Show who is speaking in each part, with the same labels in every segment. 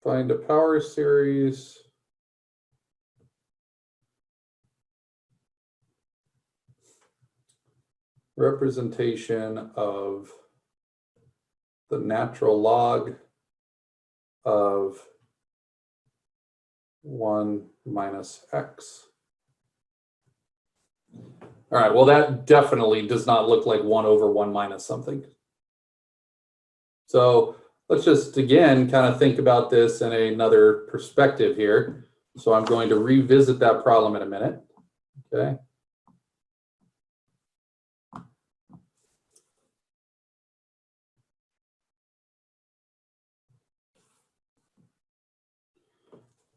Speaker 1: Find a power series representation of the natural log of 1 minus x. All right, well, that definitely does not look like 1 over 1 minus something. So let's just, again, kind of think about this in another perspective here. So I'm going to revisit that problem in a minute, okay?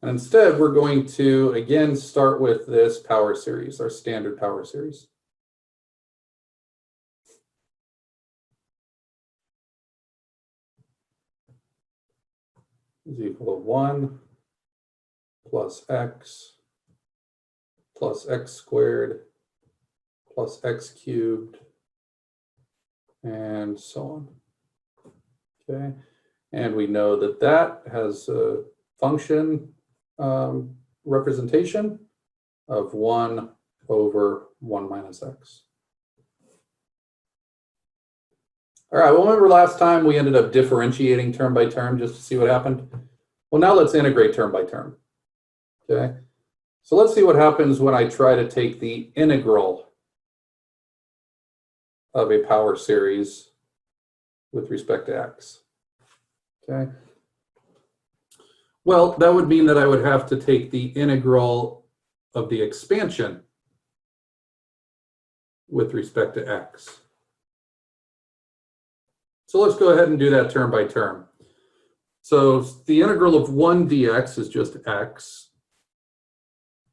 Speaker 1: And instead, we're going to, again, start with this power series, our standard power series. Is equal to 1 plus x squared plus x cubed, and so on. Okay, and we know that that has a function representation of 1 over 1 minus x. All right, well, remember last time we ended up differentiating term by term just to see what happened? Well, now let's integrate term by term, okay? So let's see what happens when I try to take the integral of a power series with respect to x, okay? Well, that would mean that I would have to take the integral of the expansion with respect to x. So let's go ahead and do that term by term. So the integral of 1 dx is just x.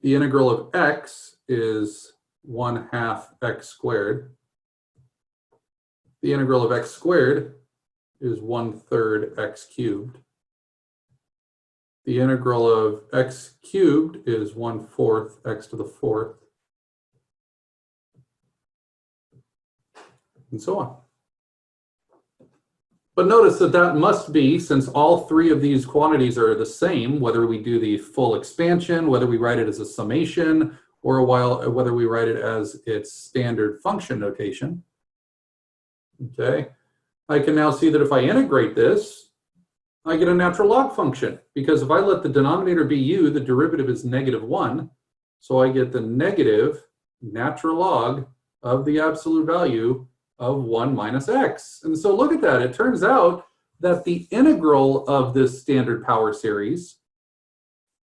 Speaker 1: The integral of x is 1/2 x squared. The integral of x squared is 1/3 x cubed. The integral of x cubed is 1/4 x to the 4th, and so on. But notice that that must be, since all three of these quantities are the same, whether we do the full expansion, whether we write it as a summation, or whether we write it as its standard function notation. Okay, I can now see that if I integrate this, I get a natural log function, because if I let the denominator be u, the derivative is -1, so I get the negative natural log of the absolute value of 1 minus x. And so look at that, it turns out that the integral of this standard power series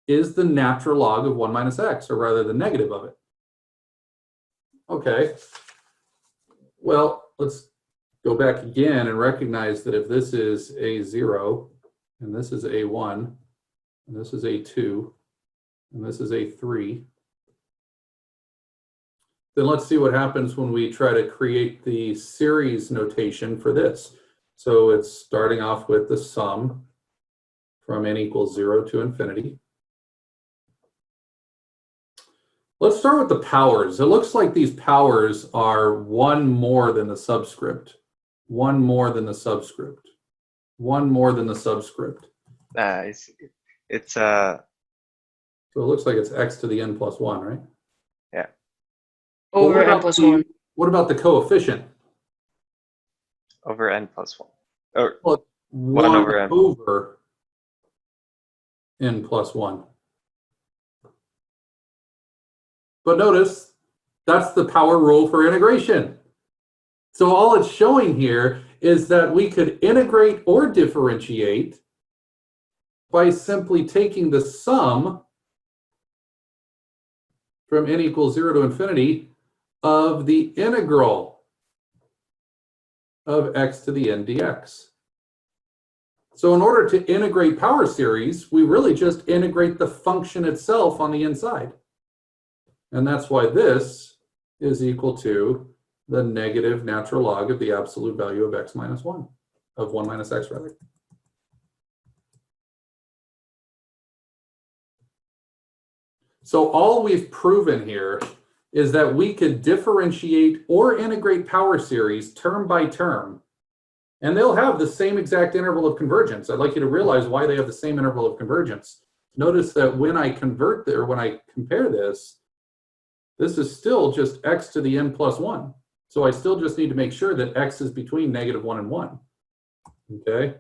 Speaker 1: is the natural log of 1 minus x, or rather the negative of it. Okay, well, let's go back again and recognize that if this is a0, and this is a1, and this is a2, and this is a3, then let's see what happens when we try to create the series notation for this. So it's starting off with the sum from n equals 0 to infinity. Let's start with the powers. It looks like these powers are one more than the subscript, one more than the subscript, one more than the subscript. So it looks like it's x to the n plus 1, right?
Speaker 2: Yeah.
Speaker 3: Over n plus 1.
Speaker 1: What about the coefficient?
Speaker 2: Over n plus 1. Or
Speaker 1: Well,
Speaker 2: 1 over n.
Speaker 1: over n plus 1. But notice, that's the power rule for integration. So all it's showing here is that we could integrate or differentiate by simply taking the sum from n equals 0 to infinity of the integral of x to the n dx. So in order to integrate power series, we really just integrate the function itself on the inside. And that's why this is equal to the negative natural log of the absolute value of x minus 1, of 1 minus x rather. So all we've proven here is that we could differentiate or integrate power series term by term And they'll have the same exact interval of convergence. I'd like you to realize why they have the same interval of convergence. Notice that when I convert there, when I compare this, this is still just x to the n plus 1. So I still just need to make sure that x is between -1 and 1. Okay?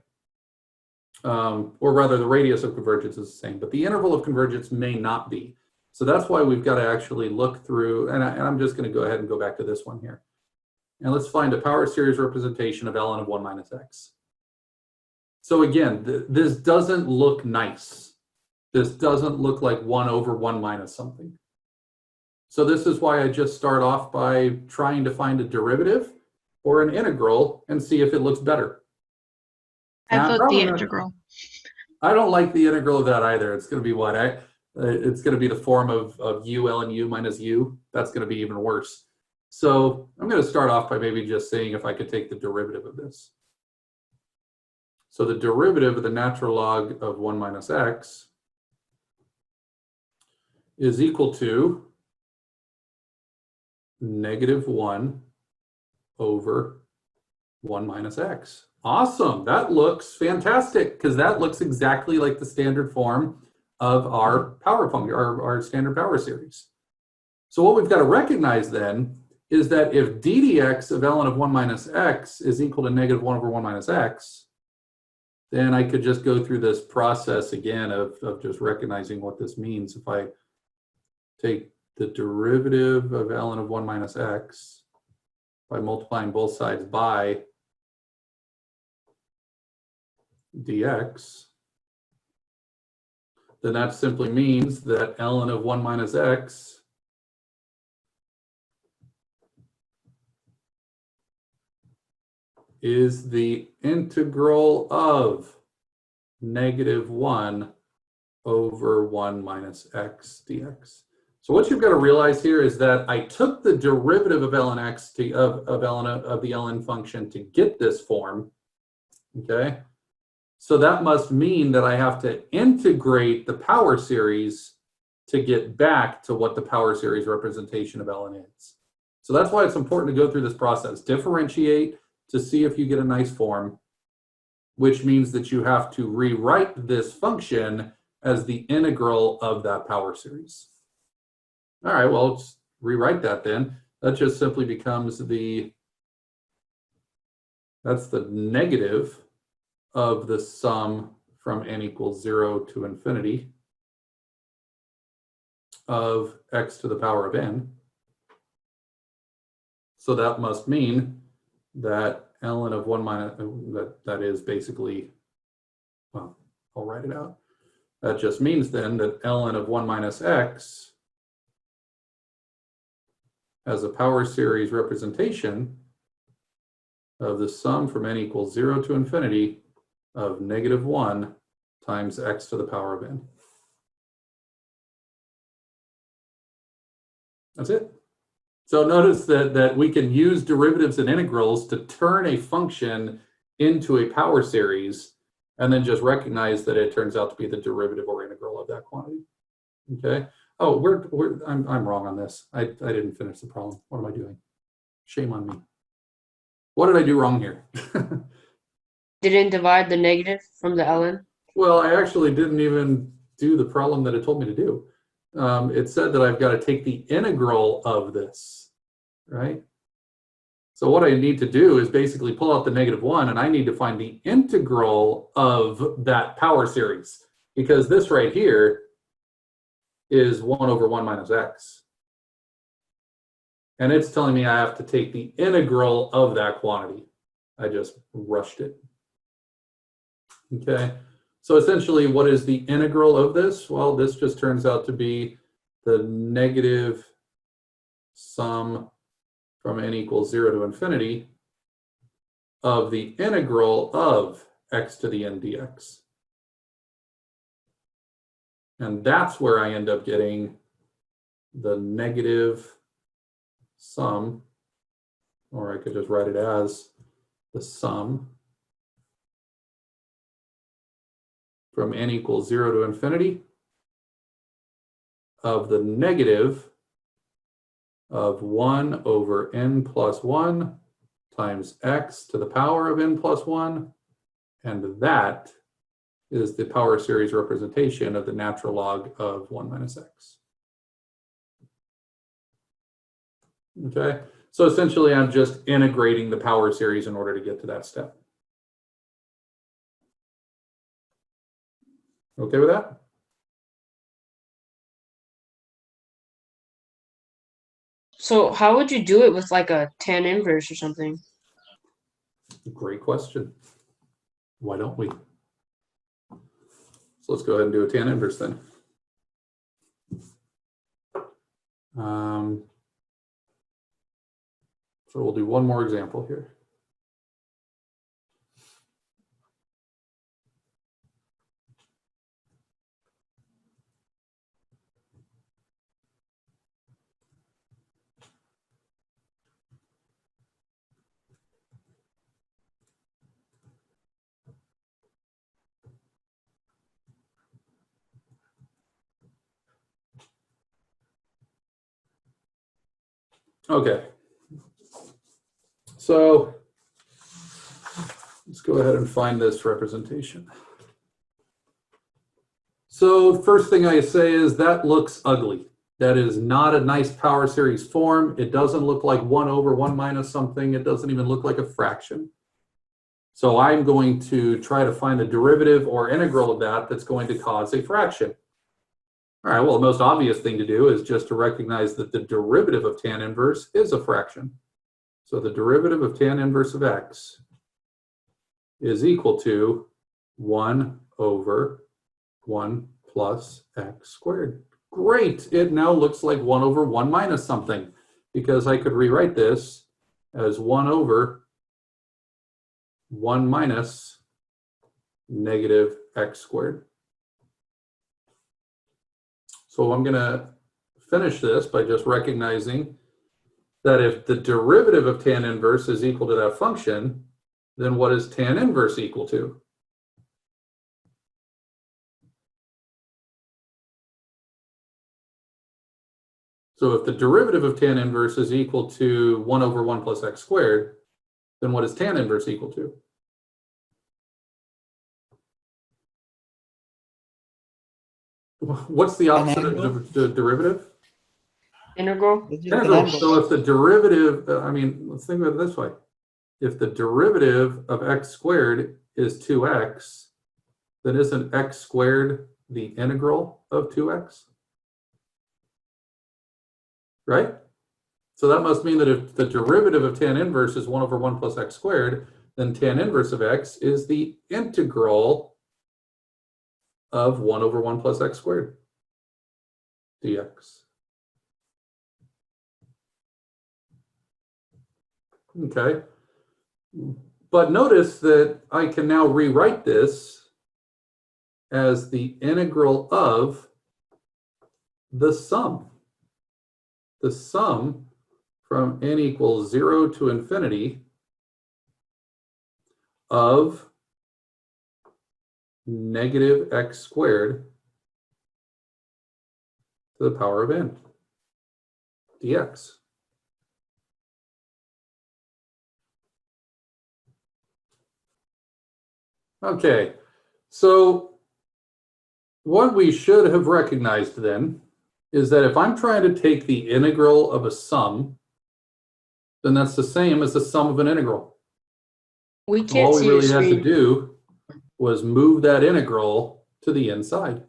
Speaker 1: Or rather, the radius of convergence is the same, but the interval of convergence may not be. So that's why we've got to actually look through, and I'm just going to go ahead and go back to this one here. And let's find a power series representation of ln of 1 minus x. So again, this doesn't look nice. This doesn't look like 1 over 1 minus something. So this is why I just start off by trying to find a derivative or an integral and see if it looks better.
Speaker 3: I vote the integral.
Speaker 1: I don't like the integral of that either. It's going to be what? It's going to be the form of u ln u minus u. That's going to be even worse. So I'm going to start off by maybe just saying if I could take the derivative of this. So the derivative of the natural log of 1 minus x is equal to -1 over 1 minus x. Awesome. That looks fantastic because that looks exactly like the standard form of our power function, our standard power series. So what we've got to recognize then is that if d dx of ln of 1 minus x is equal to -1 over 1 minus x, then I could just go through this process again of just recognizing what this means. If I take the derivative of ln of 1 minus x by multiplying both sides by dx, then that simply means that ln of 1 minus x is the integral of -1 over 1 minus x dx. So what you've got to realize here is that I took the derivative of ln x of the ln function to get this form, okay? So that must mean that I have to integrate the power series to get back to what the power series representation of ln is. So that's why it's important to go through this process. Differentiate to see if you get a nice form, which means that you have to rewrite this function as the integral of that power series. All right, well, let's rewrite that then. That just simply becomes that's the negative of the sum from n equals 0 to infinity of x to the power of n. So that must mean that ln of 1 minus, that is basically, well, I'll write it out. That just means then that ln of 1 minus x has a power series representation of the sum from n equals 0 to infinity of -1 times x to the power of n. That's it. So notice that we can use derivatives and integrals to turn a function into a power series and then just recognize that it turns out to be the derivative or integral of that quantity. Okay. Oh, I'm wrong on this. I didn't finish the problem. What am I doing? Shame on me. What did I do wrong here?
Speaker 3: Didn't divide the negative from the ln?
Speaker 1: Well, I actually didn't even do the problem that it told me to do. It said that I've got to take the integral of this, right? So what I need to do is basically pull out the -1, and I need to find the integral of that power series, because this right here is 1 over 1 minus x. And it's telling me I have to take the integral of that quantity. I just rushed it. Okay. So essentially, what is the integral of this? Well, this just turns out to be the negative sum from n equals 0 to infinity of the integral of x to the n dx. And that's where I end up getting the negative sum, or I could just write it as the sum from n equals 0 to infinity of the negative of 1 over n plus 1 times x to the power of n plus 1. And that is the power series representation of the natural log of 1 minus x. Okay, so essentially I'm just integrating the power series in order to get to that step. Okay with that?
Speaker 3: So how would you do it with like a tan inverse or something?
Speaker 1: Great question. Why don't we? So let's go ahead and do a tan inverse then. So we'll do one more example here. Okay. So let's go ahead and find this representation. So first thing I say is that looks ugly. That is not a nice power series form. It doesn't look like 1 over 1 minus something. It doesn't even look like a fraction. So I'm going to try to find a derivative or integral of that that's going to cause a fraction. All right, well, the most obvious thing to do is just to recognize that the derivative of tan inverse is a fraction. So the derivative of tan inverse of x is equal to 1 over 1 plus x squared. Great, it now looks like 1 over 1 minus something, because I could rewrite this as 1 over 1 minus negative x squared. So I'm going to finish this by just recognizing that if the derivative of tan inverse is equal to that function, then what is tan inverse equal to? So if the derivative of tan inverse is equal to 1 over 1 plus x squared, then what is tan inverse equal to? What's the opposite of the derivative?
Speaker 3: Integral?
Speaker 1: Integral. So if the derivative, I mean, let's think about it this way. If the derivative of x squared is 2x, then isn't x squared the integral of 2x? Right? So that must mean that if the derivative of tan inverse is 1 over 1 plus x squared, then tan inverse of x is the integral of 1 over 1 plus x squared dx. Okay. But notice that I can now rewrite this as the integral of the sum. The sum from n equals 0 to infinity of negative x squared to the power of n dx. Okay, so what we should have recognized then is that if I'm trying to take the integral of a sum, then that's the same as the sum of an integral.
Speaker 3: We can't
Speaker 1: All we
Speaker 3: see
Speaker 1: really
Speaker 3: the
Speaker 1: had to
Speaker 3: screen.
Speaker 1: do was move that integral to the inside.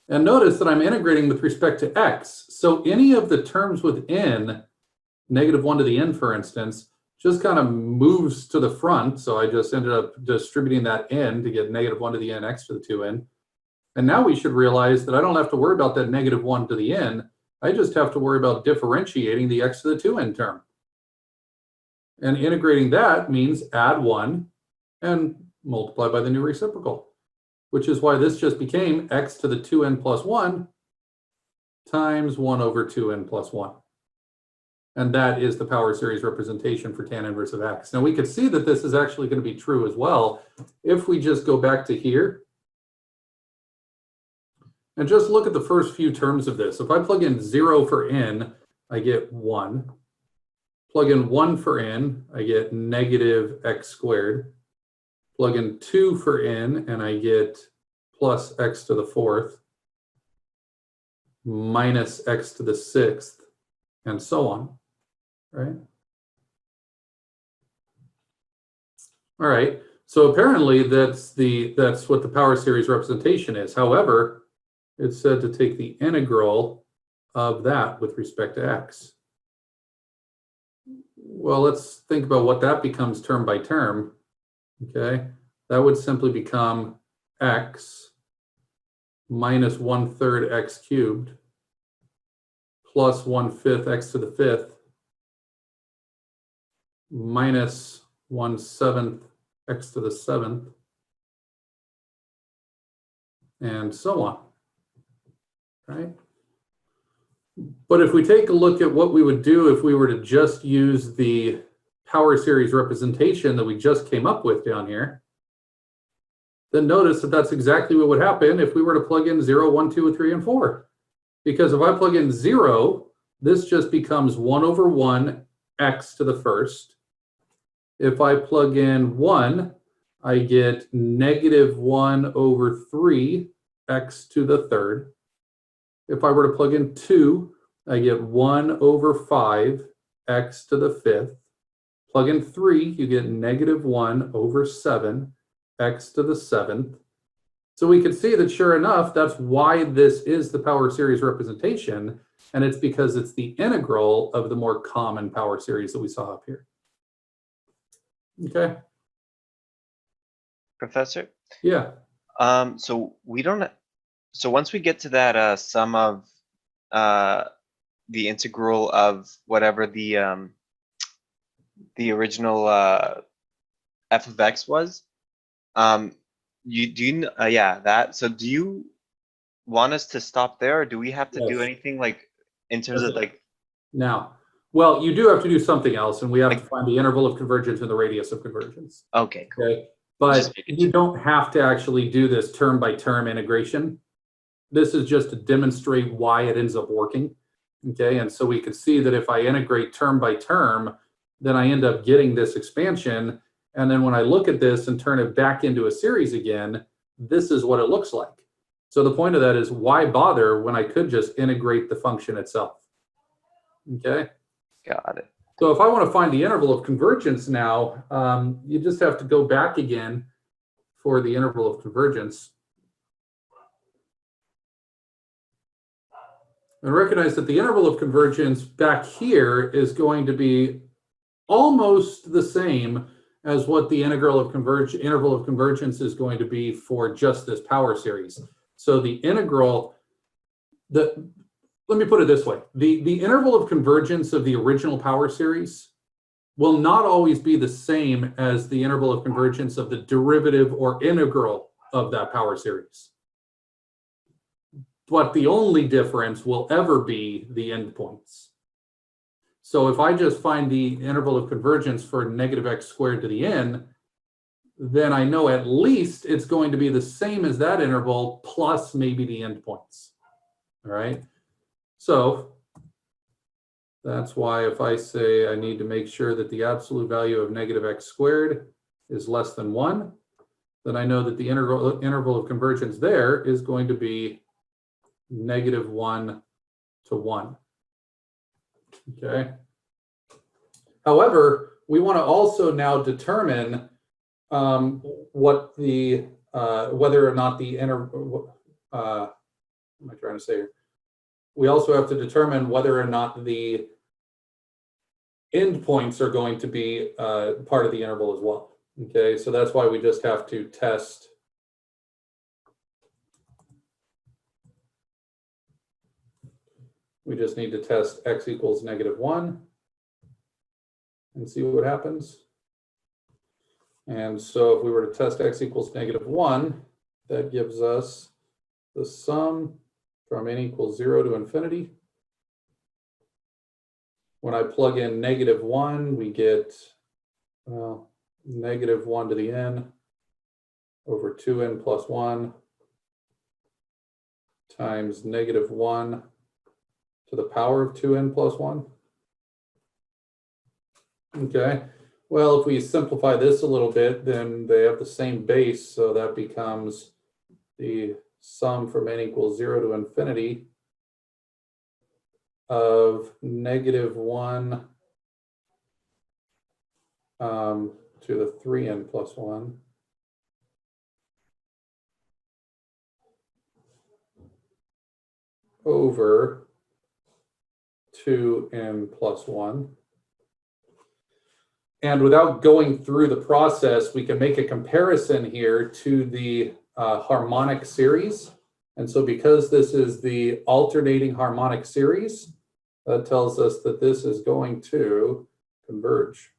Speaker 1: And notice that I'm integrating with respect to x. So any of the terms within negative 1 to the n, for instance, just kind of moves to the front. So I just ended up distributing that n to get negative 1 to the n, x to the 2n. And now we should realize that I don't have to worry about that negative 1 to the n. I just have to worry about differentiating the x to the 2n term. And integrating that means add 1 and multiply by the new reciprocal, which is why this just became x to the 2n plus 1 times 1 over 2n plus 1. And that is the power series representation for tan inverse of x. Now we could see that this is actually going to be true as well if we just go back to here and just look at the first few terms of this. If I plug in 0 for n, I get 1 Plug in 1 for n, I get negative x squared. Plug in 2 for n, and I get plus x to the 4th, minus x to the 6th, and so on, right? All right, so apparently that's what the power series representation is. However, it's said to take the integral of that with respect to x. Well, let's think about what that becomes term by term. Okay, that would simply become x minus 1/3 x cubed plus 1/5 x to the 5th minus 1/7 x to the 7th, and so on, right? But if we take a look at what we would do if we were to just use the power series representation that we just came up with down here, then notice that that's exactly what would happen if we were to plug in 0, 1, 2, 3, and 4. Because if I plug in 0, this just becomes 1/1 x to the 1st. If I plug in 1, I get negative 1/3 x to the 3rd. If I were to plug in 2, I get 1/5 x to the 5th. Plug in 3, you get negative 1/7 x to the 7th. So we can see that sure enough, that's why this is the power series representation, and it's because it's the integral of the more common power series that we saw up here. Okay.
Speaker 2: Professor?
Speaker 1: Yeah.
Speaker 2: So we don't. So once we get to that sum of the integral of whatever the original f of x was, yeah, that. So do you want us to stop there, or do we have to do
Speaker 1: Yes.
Speaker 2: anything like in terms of like?
Speaker 1: Now, well, you do have to do something else, and we have
Speaker 2: Like-
Speaker 1: to find the interval of convergence and the radius of convergence.
Speaker 2: Okay, cool.
Speaker 1: Okay. But
Speaker 2: Just making
Speaker 1: you
Speaker 2: sure.
Speaker 1: don't have to actually do this term by term integration. This is just to demonstrate why it ends up working. Okay, and so we can see that if I integrate term by term, then I end up getting this expansion. And then when I look at this and turn it back into a series again, this is what it looks like. So the point of that is, why bother when I could just integrate the function itself? Okay.
Speaker 2: Got it.
Speaker 1: So if I want to find the interval of convergence now, you just have to go back again for the interval of convergence. And recognize that the interval of convergence back here is going to be almost the same as what the interval of convergence is going to be for just this power series. So the integral, let me put it this way. The interval of convergence of the original power series will not always be the same as the interval of convergence of the derivative or integral of that power series. But the only difference will ever be the endpoints. So if I just find the interval of convergence for negative x squared to the n, then I know at least it's going to be the same as that interval plus maybe the endpoints. All right. So that's why if I say I need to make sure that the absolute value of negative x squared is less than 1, then I know that the interval of convergence there is going to be negative 1 to 1. Okay. However, we want to also now determine what the whether or not the what am I trying to say here? We also have to determine whether or not the endpoints are going to be part of the interval as well. Okay, so that's why we just have to test we just need to test x equals negative 1 and see what happens. And so if we were to test x equals negative 1, that gives us the sum from n equals 0 to infinity. When I plug in negative 1, we get, well, negative 1 to the n over 2n plus 1 times negative 1 to the power of 2n plus 1. Okay, well, if we simplify this a little bit, then they have the same base, so that becomes the sum from n equals 0 to infinity of -1 to the 3n plus 1 over 2n plus 1. And without going through the process, we can make a comparison here to the harmonic series. And so because this is the alternating harmonic series, that tells us that this is going to converge.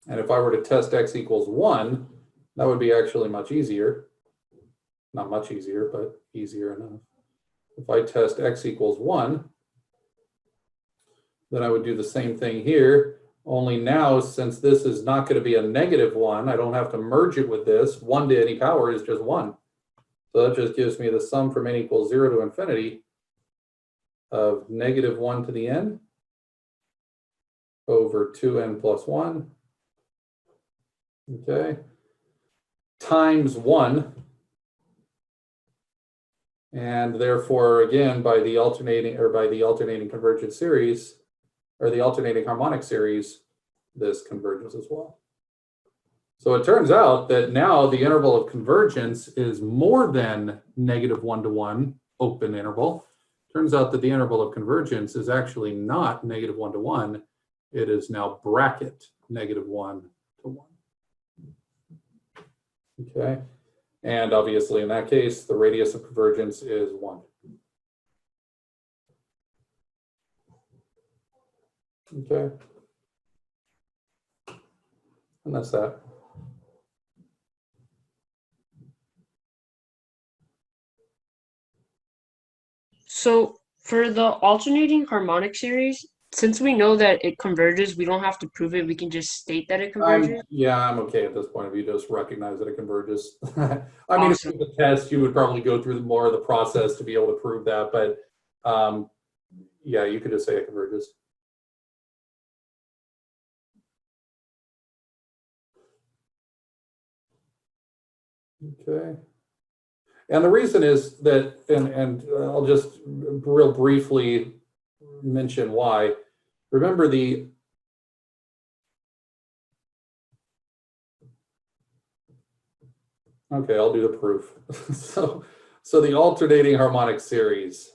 Speaker 1: And if I were to test x equals 1, that would be actually much easier. Not much easier, but easier enough. If I test x equals 1, then I would do the same thing here, only now, since this is not going to be a -1, I don't have to merge it with this. 1 to any power is just 1. So that just gives me the sum from n equals 0 to infinity of -1 to the n over 2n plus 1, okay, times 1. And therefore, again, by the alternating convergent series, or the alternating harmonic series, this converges as well. So it turns out that now the interval of convergence is more than -1 to 1 open interval. Turns out that the interval of convergence is actually not -1 to 1. It is now bracket -1 to 1. Okay. And obviously in that case, the radius of convergence is 1. Okay. And that's that.
Speaker 3: So for the alternating harmonic series, since we know that it converges, we don't have to prove it. We can just state that it converges.
Speaker 1: I'm okay at this point if you just recognize that it converges. I mean,
Speaker 3: Awesome.
Speaker 1: if it was a test, you would probably go through more of the process to be able to prove that, but yeah, you could just say it converges. Okay. And the reason is that, and I'll just real briefly mention why. Remember okay, I'll do the proof. So the alternating harmonic series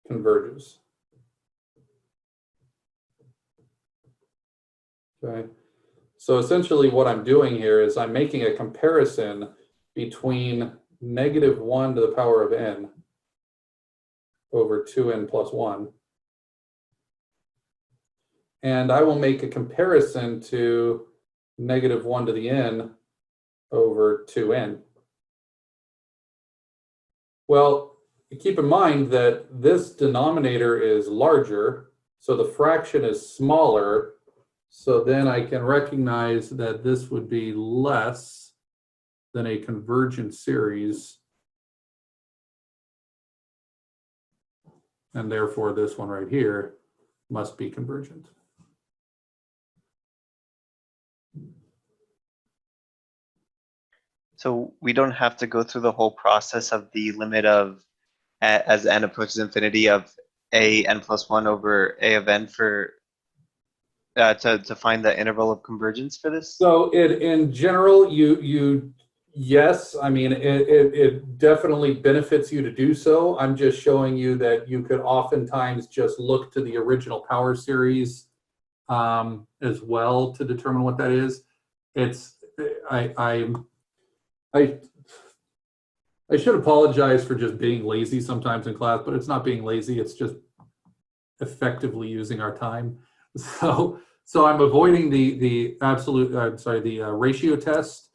Speaker 1: converges. Okay. So essentially what I'm doing here is I'm making a comparison between -1 to the power of n over 2n plus 1. And I will make a comparison to -1 to the n over 2n. Well, keep in mind that this denominator is larger, so the fraction is smaller. So then I can recognize that this would be less than a convergent series. And therefore, this one right here must be convergent.
Speaker 2: So we don't have to go through the whole process of the limit of, as n approaches infinity, of a n plus 1 over a of n for to find the interval of convergence for this?
Speaker 1: So in general, yes, I mean, it definitely benefits you to do so. I'm just showing you that you could oftentimes just look to the original power series as well to determine what that is. I should apologize for just being lazy sometimes in class, but it's not being lazy, it's just effectively using our time. So I'm avoiding the ratio test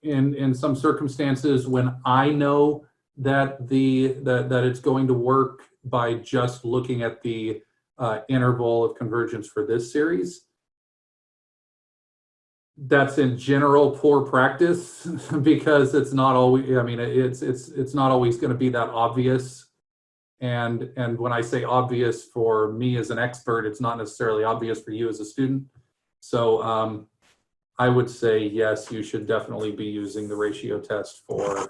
Speaker 1: in some circumstances when I know that that it's going to work by just looking at the interval of convergence for this series. That's in general poor practice because it's not always, I mean, it's not always going to be that obvious. And when I say obvious for me as an expert, it's not necessarily obvious for you as a student. So I would say, yes, you should definitely be using the ratio test for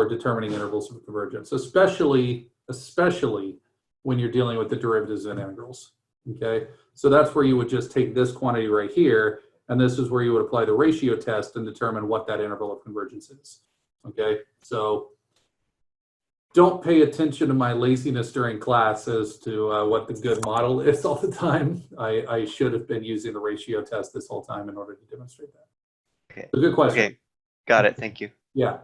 Speaker 1: determining intervals of convergence, especially when you're dealing with the derivatives and integrals. Okay, so that's where you would just take this quantity right here, and this is where you would apply the ratio test and determine what that interval of convergence is. Okay, so don't pay attention to my laziness during class as to what the good model is all the time. I should have been using the ratio test this whole time in order to demonstrate that.
Speaker 2: Okay.
Speaker 1: So good question.
Speaker 2: Okay. Got it. Thank you.
Speaker 1: Yeah.